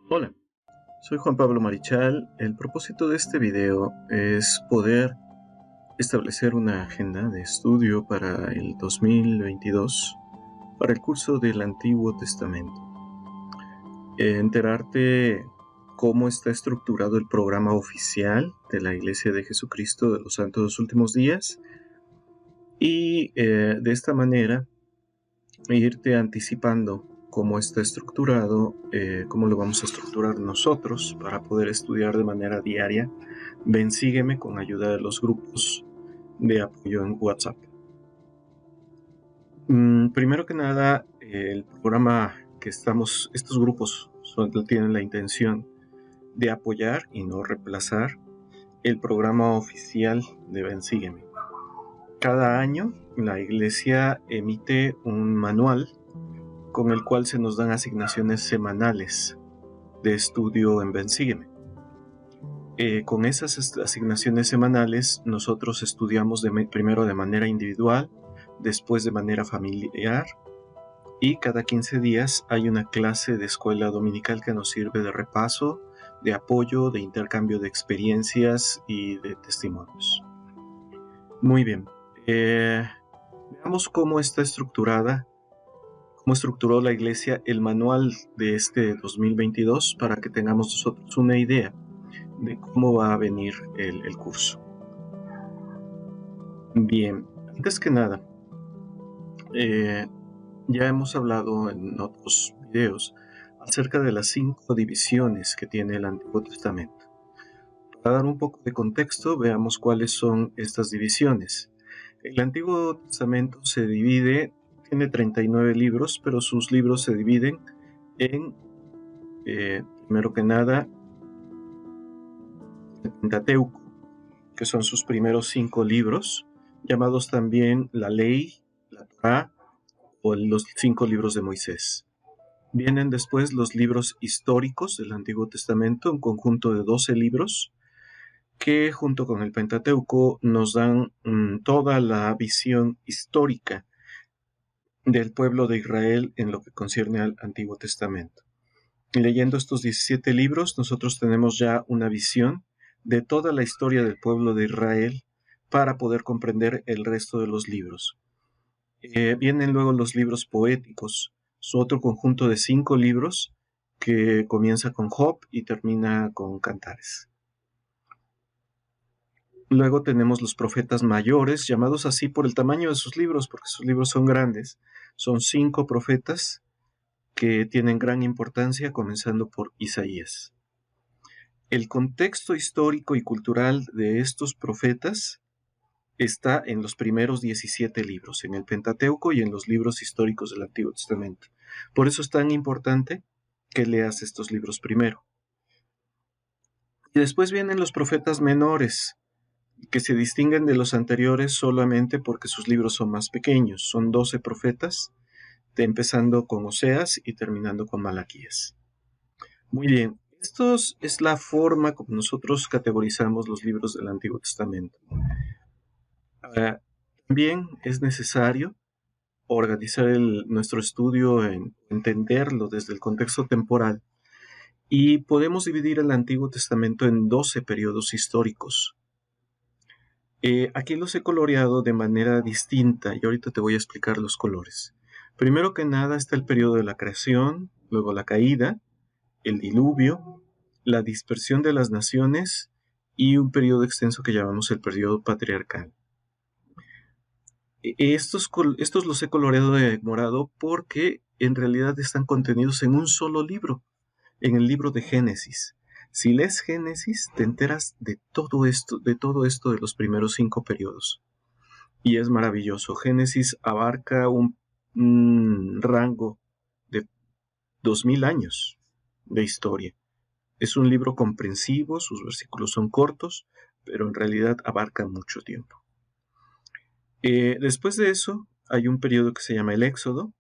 Hola, soy Juan Pablo Marichal. El propósito de este video es poder establecer una agenda de estudio para el 2022 para el curso del Antiguo Testamento. Enterarte cómo está estructurado el programa oficial de la Iglesia de Jesucristo de los Santos de los Últimos Días y de esta manera irte anticipando cómo está estructurado, cómo lo vamos a estructurar nosotros para poder estudiar de manera diaria. Ven, sígueme con ayuda de los grupos de apoyo en WhatsApp. Primero que nada, el programa que estos grupos tienen la intención de apoyar y no reemplazar el programa oficial de Ven, sígueme. Cada año la Iglesia emite un manual con el cual se nos dan asignaciones semanales de estudio en Ven, sígueme. Con esas asignaciones semanales nosotros estudiamos primero de manera individual, después de manera familiar, y cada 15 días hay una clase de escuela dominical que nos sirve de repaso, de apoyo, de intercambio de experiencias y de testimonios. Muy bien, veamos cómo está estructurada, cómo estructuró la Iglesia el manual de este 2022 para que tengamos nosotros una idea de cómo va a venir el curso. Bien, antes que nada, ya hemos hablado en otros videos acerca de las 5 divisiones que tiene el Antiguo Testamento. Para dar un poco de contexto, veamos cuáles son estas divisiones. El Antiguo Testamento tiene 39 libros, pero sus libros se dividen en, primero que nada, el Pentateuco, que son sus primeros 5 libros, llamados también la Ley, la Torá o los 5 libros de Moisés. Vienen después los libros históricos del Antiguo Testamento, un conjunto de 12 libros, que junto con el Pentateuco nos dan toda la visión histórica del pueblo de Israel en lo que concierne al Antiguo Testamento. Y leyendo estos 17 libros, nosotros tenemos ya una visión de toda la historia del pueblo de Israel para poder comprender el resto de los libros. Vienen luego los libros poéticos, su otro conjunto de 5 libros que comienza con Job y termina con Cantares. Luego tenemos los profetas mayores, llamados así por el tamaño de sus libros, porque sus libros son grandes. Son 5 profetas que tienen gran importancia, comenzando por Isaías. El contexto histórico y cultural de estos profetas está en los primeros 17 libros, en el Pentateuco y en los libros históricos del Antiguo Testamento. Por eso es tan importante que leas estos libros primero. Y después vienen los profetas menores, que se distinguen de los anteriores solamente porque sus libros son más pequeños. Son 12 profetas, empezando con Oseas y terminando con Malaquías. Muy bien, esto es la forma como nosotros categorizamos los libros del Antiguo Testamento. También es necesario organizar nuestro estudio, entenderlo desde el contexto temporal, y podemos dividir el Antiguo Testamento en 12 periodos históricos. Aquí los he coloreado de manera distinta y ahorita te voy a explicar los colores. Primero que nada está el periodo de la creación, luego la caída, el diluvio, la dispersión de las naciones y un periodo extenso que llamamos el periodo patriarcal. Estos los he coloreado de morado porque en realidad están contenidos en un solo libro, en el libro de Génesis. Si lees Génesis, te enteras de todo esto de los primeros 5 periodos. Y es maravilloso. Génesis abarca un rango de 2000 años de historia. Es un libro comprensivo, sus versículos son cortos, pero en realidad abarcan mucho tiempo. Después de eso, hay un periodo que se llama el Éxodo.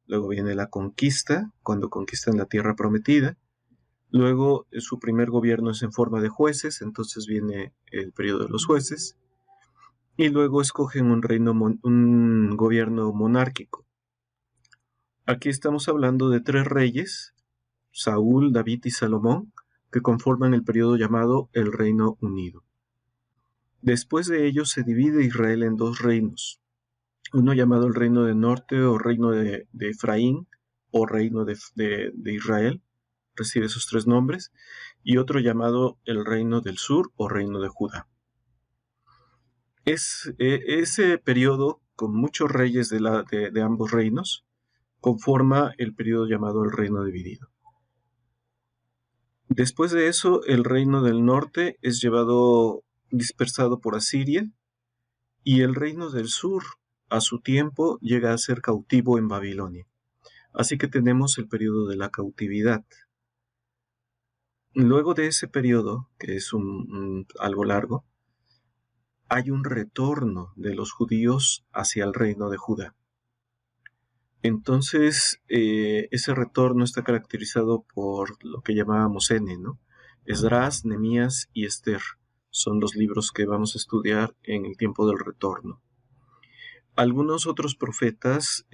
Luego viene la conquista, cuando conquistan la tierra prometida. Luego su primer gobierno es en forma de jueces, entonces viene el periodo de los jueces. Y luego escogen un gobierno monárquico. Aquí estamos hablando de 3 reyes, Saúl, David y Salomón, que conforman el periodo llamado el Reino Unido. Después de ello se divide Israel en dos reinos, uno llamado el Reino del Norte o Reino de Efraín o Reino de Israel, recibe esos tres nombres, y otro llamado el Reino del Sur o Reino de Judá. Ese periodo, con muchos reyes de ambos reinos, conforma el periodo llamado el Reino Dividido. Después de eso, el Reino del Norte es llevado dispersado por Asiria, y el Reino del Sur, a su tiempo, llega a ser cautivo en Babilonia. Así que tenemos el periodo de la cautividad. Luego de ese periodo, que es algo largo, hay un retorno de los judíos hacia el reino de Judá. Entonces, ese retorno está caracterizado por lo que llamábamos N, ¿no? Esdras, Nehemías y Esther son los libros que vamos a estudiar en el tiempo del retorno. Algunos otros profetas,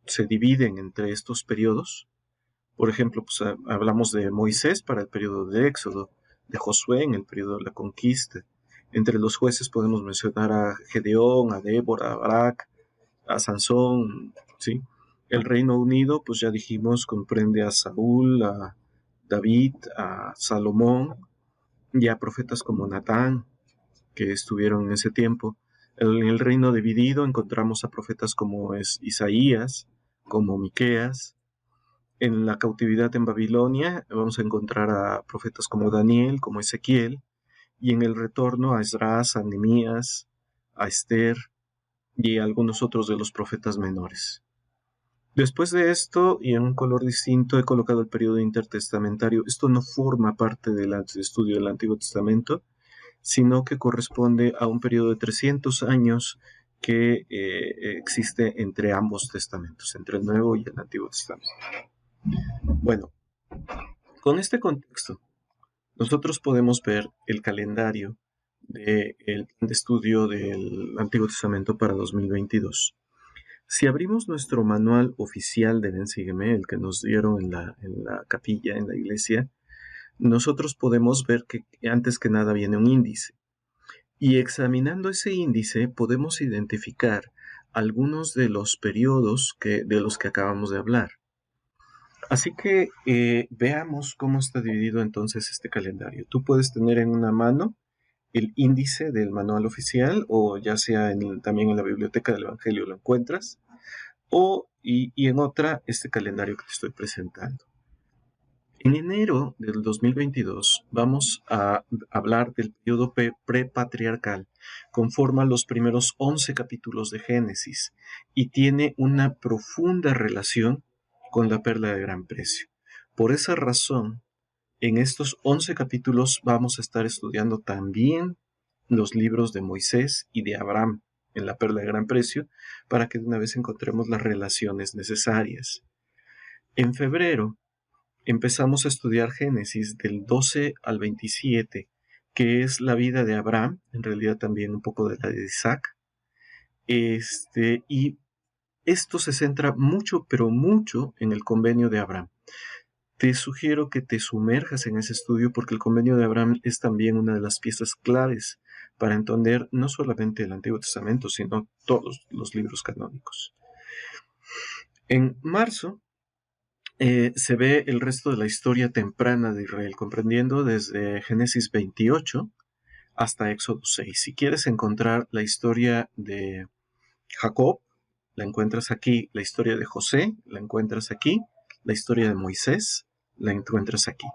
se dividen entre estos periodos. Por ejemplo, pues, hablamos de Moisés para el periodo de Éxodo, de Josué en el periodo de la conquista. Entre los jueces podemos mencionar a Gedeón, a Débora, a Barak, a Sansón, ¿sí? El Reino Unido, pues ya dijimos, comprende a Saúl, a David, a Salomón y a profetas como Natán, que estuvieron en ese tiempo. En el Reino Dividido encontramos a profetas como Isaías, como Miqueas. En la cautividad en Babilonia vamos a encontrar a profetas como Daniel, como Ezequiel, y en el retorno a Esdras, a Nehemías, a Esther y a algunos otros de los profetas menores. Después de esto, y en un color distinto, he colocado el periodo intertestamentario. Esto no forma parte del estudio del Antiguo Testamento, sino que corresponde a un periodo de 300 años que existe entre ambos testamentos, entre el Nuevo y el Antiguo Testamento. Bueno, con este contexto, nosotros podemos ver el calendario del estudio del Antiguo Testamento para 2022. Si abrimos nuestro manual oficial de Ven Sígueme, el que nos dieron en la capilla, en la iglesia, nosotros podemos ver que antes que nada viene un índice. Y examinando ese índice podemos identificar algunos de los periodos de los que acabamos de hablar. Así que veamos cómo está dividido entonces este calendario. Tú puedes tener en una mano el índice del manual oficial, o ya sea también en la biblioteca del Evangelio lo encuentras, y en otra este calendario que te estoy presentando. En enero del 2022 vamos a hablar del periodo prepatriarcal. Conforma los primeros 11 capítulos de Génesis y tiene una profunda relación con la perla de gran precio. Por esa razón, en estos 11 capítulos vamos a estar estudiando también los libros de Moisés y de Abraham en la perla de gran precio, para que de una vez encontremos las relaciones necesarias. En febrero empezamos a estudiar Génesis del 12 al 27, que es la vida de Abraham, en realidad también un poco de la de Isaac. Y esto se centra mucho, pero mucho en el convenio de Abraham. Te sugiero que te sumerjas en ese estudio porque el convenio de Abraham es también una de las piezas claves para entender no solamente el Antiguo Testamento, sino todos los libros canónicos. En marzo se ve el resto de la historia temprana de Israel, comprendiendo desde Génesis 28 hasta Éxodo 6. Si quieres encontrar la historia de Jacob, la encuentras aquí. La historia de José, la encuentras aquí. La historia de Moisés, la encuentras aquí.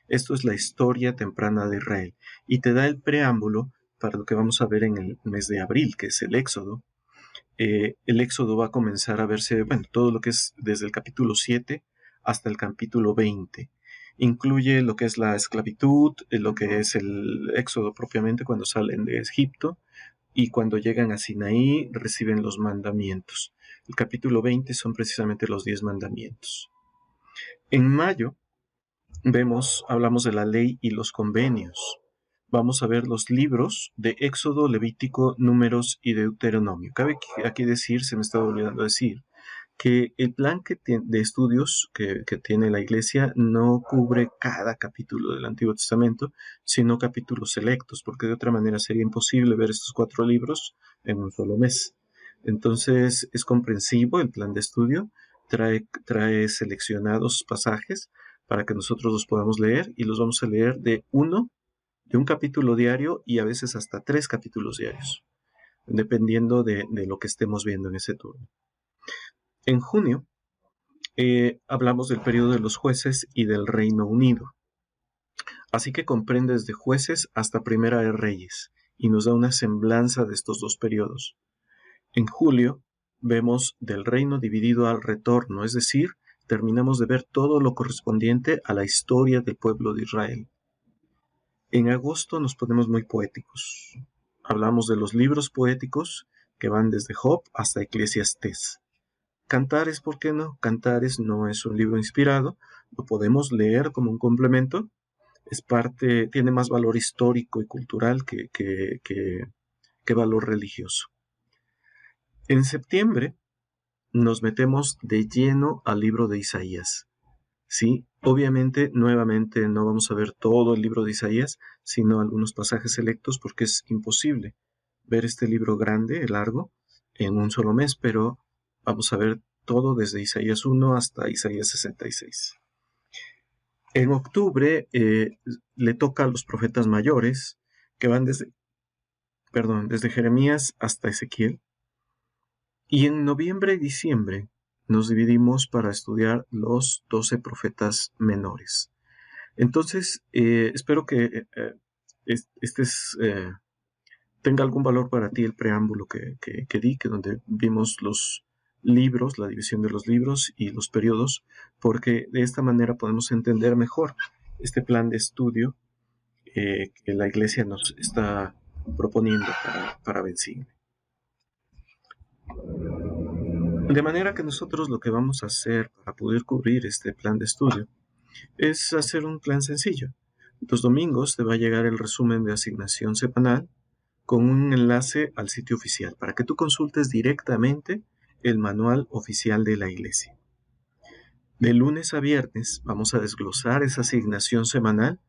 Esto es la historia temprana de Israel y te da el preámbulo para lo que vamos a ver en el mes de abril, que es el Éxodo. El Éxodo va a comenzar a verse, todo lo que es desde el capítulo 7 hasta el capítulo 20. Incluye lo que es la esclavitud, lo que es el Éxodo propiamente cuando salen de Egipto y cuando llegan a Sinaí reciben los mandamientos. El capítulo 20 son precisamente los 10 mandamientos. En mayo hablamos de la ley y los convenios. Vamos a ver los libros de Éxodo, Levítico, Números y Deuteronomio. Cabe aquí decir, se me estaba olvidando decir, que el plan de estudios que tiene la Iglesia no cubre cada capítulo del Antiguo Testamento, sino capítulos selectos, porque de otra manera sería imposible ver estos 4 libros en un solo mes. Entonces es comprensivo el plan de estudio, trae seleccionados pasajes para que nosotros los podamos leer, y los vamos a leer de un capítulo diario y a veces hasta 3 capítulos diarios, dependiendo de lo que estemos viendo en ese turno. En junio hablamos del periodo de los jueces y del Reino Unido. Así que comprende desde jueces hasta Primera de Reyes y nos da una semblanza de estos 2 periodos. En julio vemos del reino dividido al retorno, es decir, terminamos de ver todo lo correspondiente a la historia del pueblo de Israel. En agosto nos ponemos muy poéticos. Hablamos de los libros poéticos que van desde Job hasta Eclesiastés. Cantares, ¿por qué no? Cantares no es un libro inspirado, lo podemos leer como un complemento, tiene más valor histórico y cultural que valor religioso. En septiembre nos metemos de lleno al libro de Isaías. Sí, obviamente, nuevamente no vamos a ver todo el libro de Isaías, sino algunos pasajes selectos, porque es imposible ver este libro grande, largo, en un solo mes, pero vamos a ver todo desde Isaías 1 hasta Isaías 66. En octubre le toca a los profetas mayores, que van desde Jeremías hasta Ezequiel. Y en noviembre y diciembre nos dividimos para estudiar los 12 profetas menores. Entonces, espero que tenga algún valor para ti el preámbulo que di, donde vimos los libros, la división de los libros y los periodos, porque de esta manera podemos entender mejor este plan de estudio que la Iglesia nos está proponiendo para Bensigle. De manera que nosotros lo que vamos a hacer para poder cubrir este plan de estudio es hacer un plan sencillo. Los domingos te va a llegar el resumen de asignación semanal con un enlace al sitio oficial para que tú consultes directamente el manual oficial de la Iglesia. De lunes a viernes vamos a desglosar esa asignación semanal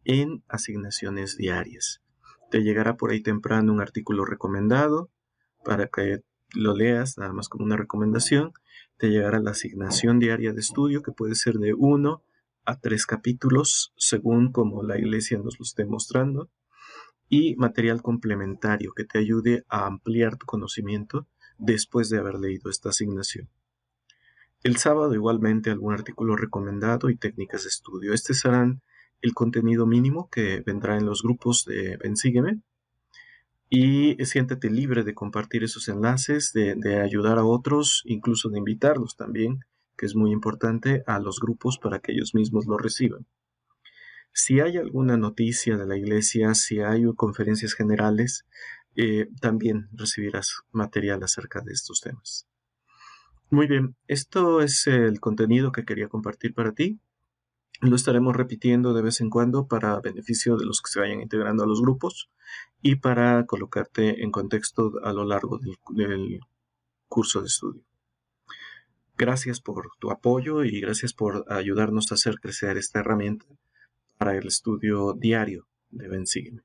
en asignaciones diarias. Te llegará por ahí temprano un artículo recomendado para que lo leas nada más como una recomendación. Te llegará la asignación diaria de estudio, que puede ser de 1 a 3 capítulos según como la Iglesia nos lo esté mostrando, y material complementario que te ayude a ampliar tu conocimiento después de haber leído esta asignación. El sábado igualmente algún artículo recomendado y técnicas de estudio. Serán el contenido mínimo que vendrá en los grupos de Bensígueme, y siéntete libre de compartir esos enlaces, de ayudar a otros, incluso de invitarlos también, que es muy importante, a los grupos para que ellos mismos lo reciban. Si hay alguna noticia de la Iglesia, si hay conferencias generales, también recibirás material acerca de estos temas. Muy bien, esto es el contenido que quería compartir para ti. Lo estaremos repitiendo de vez en cuando para beneficio de los que se vayan integrando a los grupos y para colocarte en contexto a lo largo del curso de estudio. Gracias por tu apoyo y gracias por ayudarnos a hacer crecer esta herramienta para el estudio diario de Bensígueme.